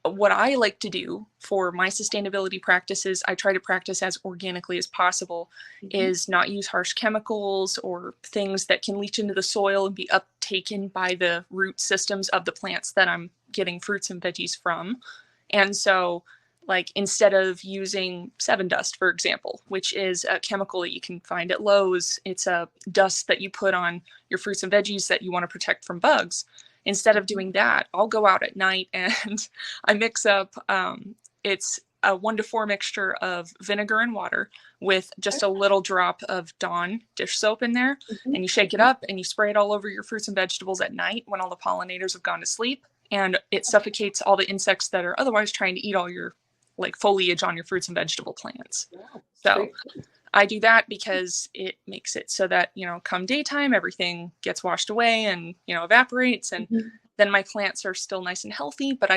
what I like to do for my sustainability practices, I try to practice as organically as possible, is not use harsh chemicals or things that can leach into the soil and be uptaken by the root systems of the plants that I'm getting fruits and veggies from. And so, like, instead of using Seven Dust, for example, which is a chemical that you can find at Lowe's, it's a dust that you put on your fruits and veggies that you want to protect from bugs. Instead of doing that, I'll go out at night and I mix up, it's a 1-to-4 mixture of vinegar and water with just a little drop of Dawn dish soap in there. And you shake it up and you spray it all over your fruits and vegetables at night when all the pollinators have gone to sleep. And it suffocates all the insects that are otherwise trying to eat all your like foliage on your fruits and vegetable plants. So I do that because it makes it so that, come daytime, everything gets washed away and, evaporates. And then my plants are still nice and healthy, but I